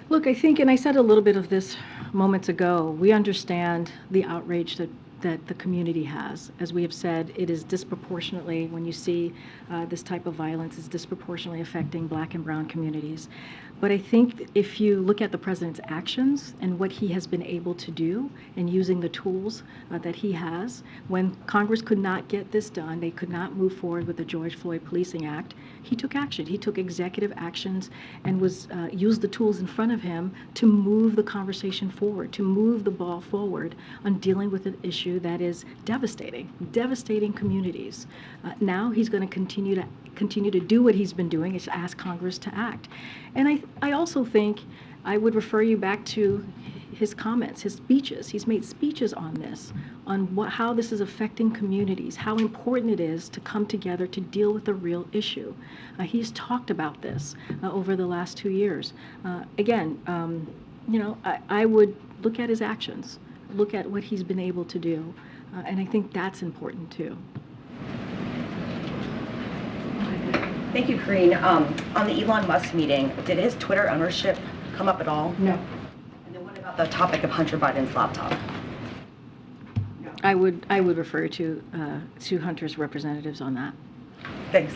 Look, I think, and I said a little bit of this moments ago, we understand the outrage that that the community has. As we have said, it is disproportionately, when you see this type of violence, is disproportionately affecting Black and brown communities. But I think if you look at the president's actions and what he has been able to do and using the tools that he has, when Congress could not get this done, they could not move forward with the George Floyd Policing Act, he took action. He took executive actions and used the tools in front of him to move the conversation forward, to move the ball forward on dealing with an issue that is devastating communities. Now he's going to continue to do what he's been doing, is ask Congress to act. And I also think I would refer you back to his comments, his speeches. He's made speeches on this, on how this is affecting communities, how important it is to come together to deal with a real issue. He's talked about this over the last 2 years. Again, you know, I would look at his actions, look at what he's been able to do, and I think that's important too. Thank you, Karine. On the Elon Musk meeting, did his Twitter ownership come up at all? No. And then what about the topic of Hunter Biden's laptop? I would refer to Hunter's representatives on that. Thanks.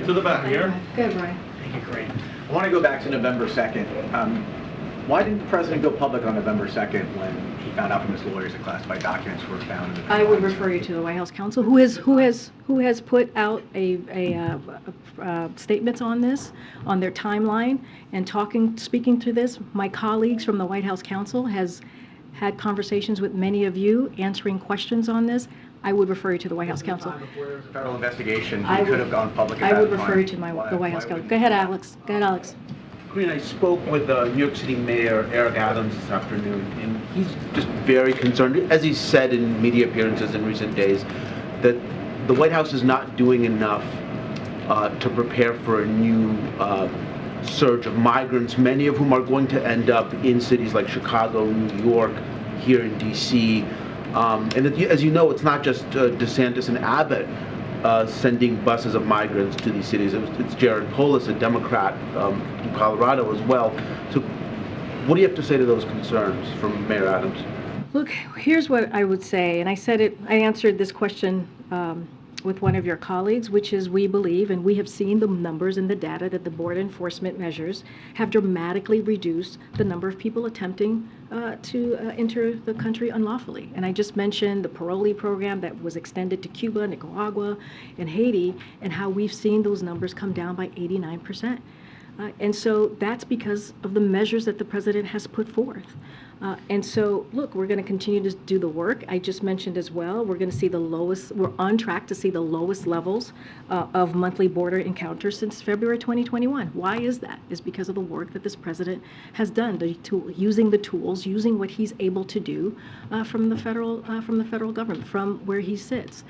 To the back here. Go ahead, Brian. Thank you, Karine. I want to go back to November 2nd. Why didn't the president go public on November 2nd when he found out from his lawyers that classified documents were found in the I would refer you to the White House counsel, who has put out statements on this, on their timeline, and speaking to this. My colleagues from the White House counsel has had conversations with many of you, answering questions on this. I would refer you to the White House counsel. Before there was a federal investigation, he could have gone public at that I would time. refer you to the White House counsel. Go ahead, Alex. Go ahead, Alex. Karine, I spoke with New York City Mayor Eric Adams this afternoon, and he's just very concerned, as he said in media appearances in recent days, that the White House is not doing enough to prepare for a new surge of migrants, many of whom are going to end up in cities like Chicago, New York, here in D.C. And that, as you know, it's not just DeSantis and Abbott sending buses of migrants to these cities. It's Jared Polis, a Democrat in Colorado as well. So what do you have to say to those concerns from Mayor Adams? Look, here's what I would say, and I answered this question with one of your colleagues, which is we believe, and we have seen the numbers and the data, that the border enforcement measures have dramatically reduced the number of people attempting to enter the country unlawfully. And I just mentioned the parolee program that was extended to Cuba, Nicaragua, and Haiti, and how we've seen those numbers come down by 89%. And so that's because of the measures that the president has put forth. And so, look, we're going to continue to do the work. I just mentioned as well, we're on track to see the lowest levels of monthly border encounters since February 2021. Why is that? It's because of the work that this president has done, using the tools, using what he's able to do from the federal government, from where he sits.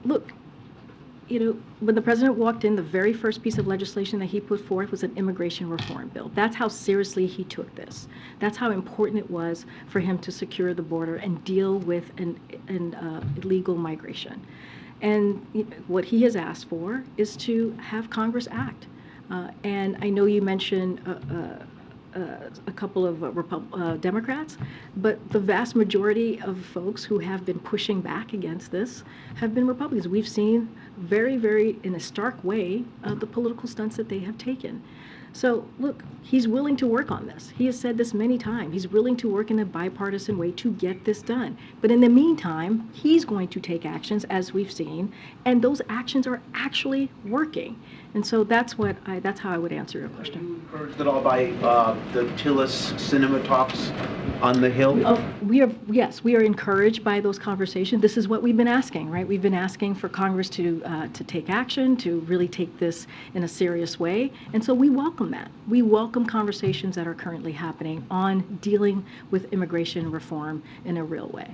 Look, you know, when the president walked in, the very first piece of legislation that he put forth was an immigration reform bill. That's how seriously he took this. That's how important it was for him to secure the border and deal with illegal migration. And what he has asked for is to have Congress act. And I know you mentioned a couple of Democrats, but the vast majority of folks who have been pushing back against this have been Republicans. We've seen very, very, in a stark way, the political stunts that they have taken. So, look, he's willing to work on this. He has said this many times. He's willing to work in a bipartisan way to get this done. But in the meantime, he's going to take actions, as we've seen, and those actions are actually working. And so that's how I would answer your question. Are you encouraged at all by the Tillis cinema talks on the Hill? Yes, we are encouraged by those conversations. This is what we've been asking, right? We've been asking for Congress to take action, to really take this in a serious way. And so we welcome that. We welcome conversations that are currently happening on dealing with immigration reform in a real way.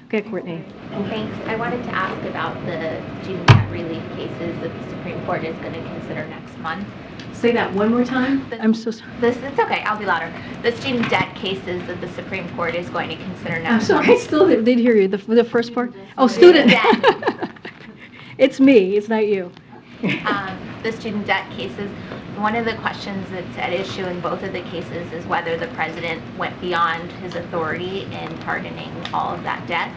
Okay, Courtney. Thanks. I wanted to ask about the student debt relief cases that the Supreme Court is going to consider next month. Say that one more time. I'm so sorry. It's okay. I'll be louder. The student debt cases that the Supreme Court is going to consider next I'm sorry. month. I still didn't hear you. The first part. Oh, student debt. It's me. It's not you. The student debt cases. One of the questions that's at issue in both of the cases is whether the president went beyond his authority in pardoning all of that debt.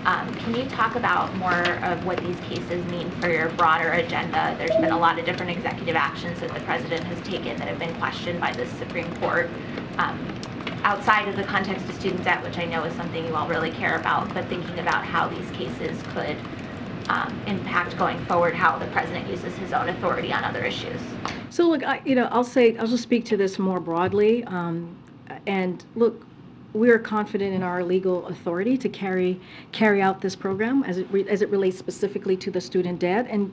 Can you talk about more of what these cases mean for your broader agenda? There's been a lot of different executive actions that the president has taken that have been questioned by the Supreme Court. Outside of the context of student debt, which I know is something you all really care about, but thinking about how these cases could impact going forward, how the president uses his own authority on other issues. So look, I'll just speak to this more broadly. And look, we are confident in our legal authority to carry out this program as it relates specifically to the student debt. And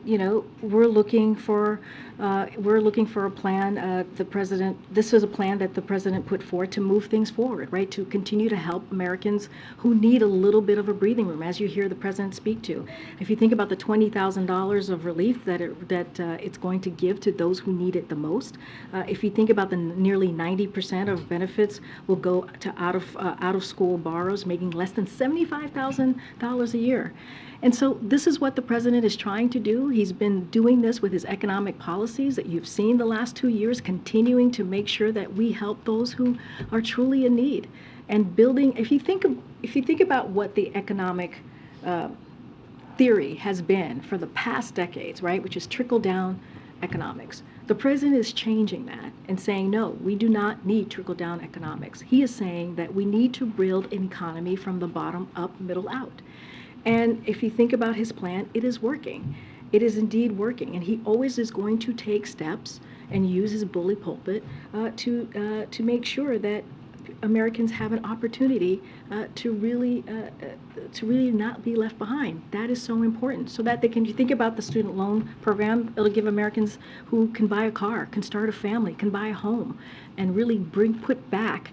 we're looking for a plan. This is a plan that the president put forward to move things forward, right? To continue to help Americans who need a little bit of a breathing room, as you hear the president speak to. If you think about the $20,000 of relief that it's going to give to those who need it the most, if you think about the nearly 90% of benefits will go to out of school borrowers making less than $75,000 a year. And so this is what the president is trying to do. He's been doing this with his economic policies that you've seen the last 2 years, continuing to make sure that we help those who are truly in need. And building, if you think about what the economic theory has been for the past decades, right, which is trickle-down economics. The president is changing that and saying, no, we do not need trickle-down economics. He is saying that we need to build an economy from the bottom up, middle out. And if you think about his plan, it is working. It is indeed working. And he always is going to take steps and use his bully pulpit to make sure that Americans have an opportunity to really not be left behind. That is so important. So that you think about the student loan program, it'll give Americans who can buy a car, can start a family, can buy a home, and really put back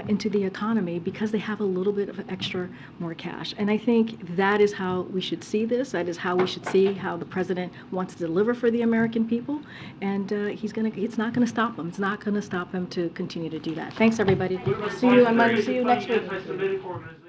into the economy because they have a little bit of extra more cash. And I think that is how we should see this. That is how we should see how the president wants to deliver for the American people. And it's not going to stop him. It's not going to stop him to continue to do that. Thanks, everybody. See you next week.